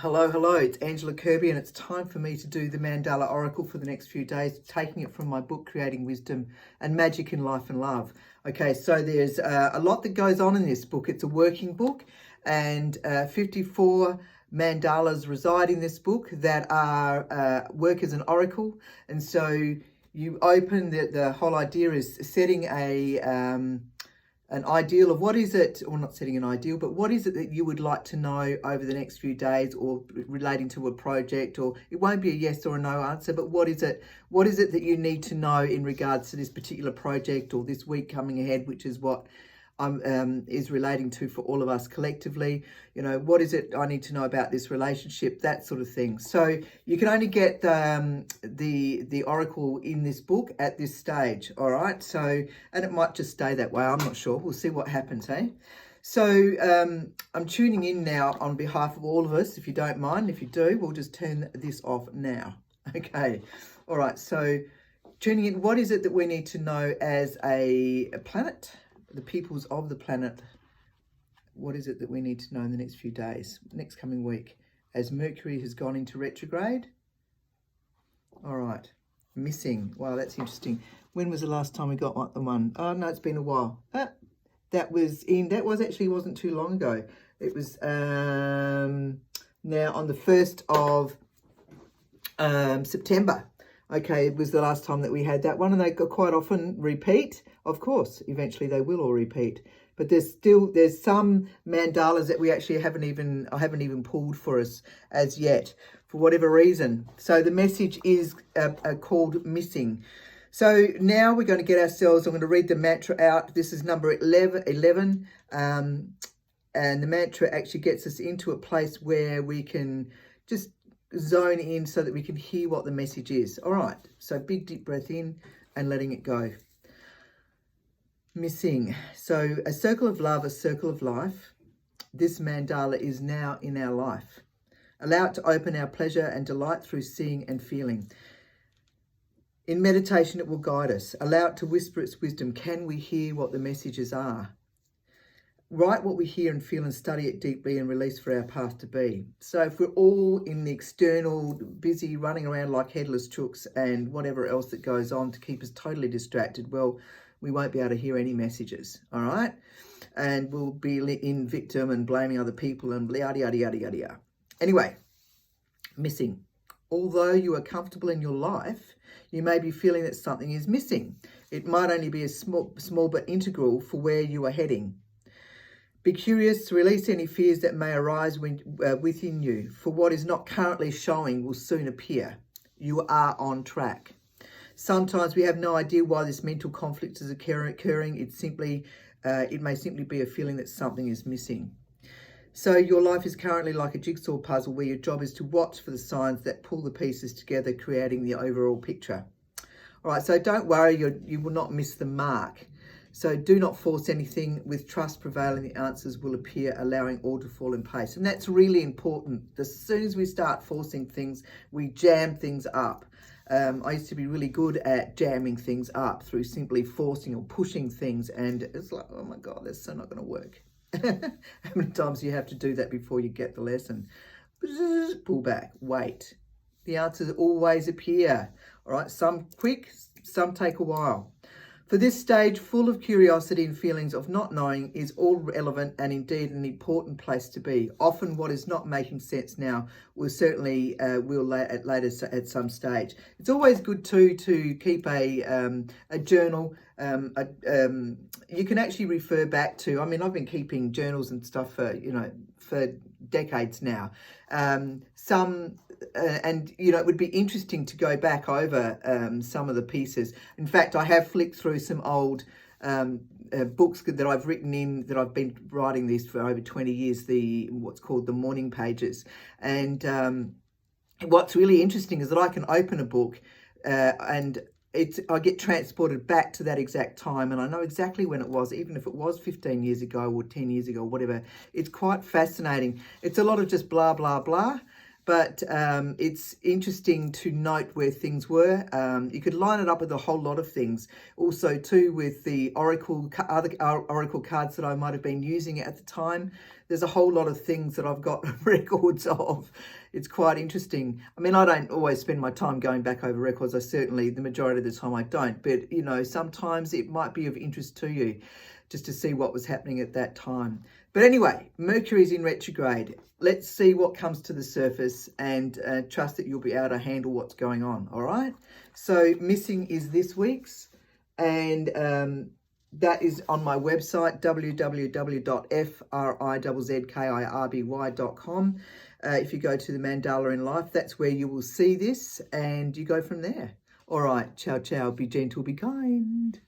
Hello, hello, it's Angela Kirby and it's time for me to do the Mandala Oracle for the next few days, taking it from my book, Creating Wisdom and Magic in Life and Love. Okay, so there's a lot that goes on in this book. It's a working book and 54 mandalas reside in this book that are work as an oracle. And so you open, the whole idea is setting an ideal of what is it, or not setting an ideal, but what is it that you would like to know over the next few days or relating to a project, or it won't be a yes or a no answer, but what is it that you need to know in regards to this particular project or this week coming ahead, which is what is relating to for all of us collectively. You know, what is it I need to know about this relationship, that sort of thing. So you can only get the oracle in this book at this stage, all right? So, and it might just stay that way, I'm not sure. We'll see what happens, eh? So I'm tuning in now on behalf of all of us. If you don't mind, if you do, we'll just turn this off now. Okay, all right, so tuning in, what is it that we need to know as a planet? The peoples of the planet, what is it that we need to know in the next few days, next coming week, as Mercury has gone into retrograde? All right, missing. Wow, that's interesting. When was the last time we got the one? Oh, no, it's been a while. That wasn't too long ago. It was now on the 1st of September. Okay, it was the last time that we had that one, and they quite often repeat. Of course, eventually they will all repeat. But there's some mandalas that we actually I haven't even pulled for us as yet, for whatever reason. So the message is called missing. So now we're going to get ourselves, I'm going to read the mantra out. This is number 11, and the mantra actually gets us into a place where we can just zone in so that we can hear what the message is. All right, so big deep breath in and letting it go. Missing. So a circle of love, a circle of life. This mandala is now in our life. Allow it to open our pleasure and delight through seeing and feeling. In meditation, it will guide us. Allow it to whisper its wisdom. Can we hear what the messages are? Write what we hear and feel and study it deeply and release for our path to be. So if we're all in the external, busy, running around like headless chooks and whatever else that goes on to keep us totally distracted, well, we won't be able to hear any messages, all right? And we'll be in victim and blaming other people and yada, yada, yada, yada, yada. Anyway, missing. Although you are comfortable in your life, you may be feeling that something is missing. It might only be a small but integral for where you are heading. Be curious to release any fears that may arise within you, for what is not currently showing will soon appear. You are on track. Sometimes we have no idea why this mental conflict is occurring. It may simply be a feeling that something is missing. So your life is currently like a jigsaw puzzle where your job is to watch for the signs that pull the pieces together, creating the overall picture. All right, so don't worry, you will not miss the mark. So do not force anything. With trust prevailing, the answers will appear, allowing all to fall in place. And that's really important. As soon as we start forcing things, we jam things up. I used to be really good at jamming things up through simply forcing or pushing things. And it's like, oh my God, that's so not going to work. How many times do you have to do that before you get the lesson? Pull back, wait. The answers always appear. All right, some quick, some take a while. For this stage, full of curiosity and feelings of not knowing, is all relevant and indeed an important place to be. Often what is not making sense now will certainly later at some stage. It's always good to keep a journal. You can actually refer back to, I mean, I've been keeping journals and stuff for decades now. And it would be interesting to go back over some of the pieces. In fact, I have flicked through some old books that I've written that I've been writing this for over 20 years, what's called the morning pages. And what's really interesting is that I can open a book and I get transported back to that exact time, and I know exactly when it was, even if it was 15 years ago or 10 years ago, whatever. It's quite fascinating. It's a lot of just blah, blah, blah. But it's interesting to note where things were. You could line it up with a whole lot of things. Also, too, with the other oracle cards that I might have been using at the time. there's a whole lot of things that I've got records of. It's quite interesting. I mean, I don't always spend my time going back over records. I certainly, the majority of the time I don't. But, you know, sometimes it might be of interest to you just to see what was happening at that time. But anyway, Mercury's in retrograde. Let's see what comes to the surface, and trust that you'll be able to handle what's going on, all right? So missing is this week's, and that is on my website, www.frizzkirby.com. If you go to the Mandala in Life, that's where you will see this, and you go from there. All right, ciao, ciao. Be gentle, be kind.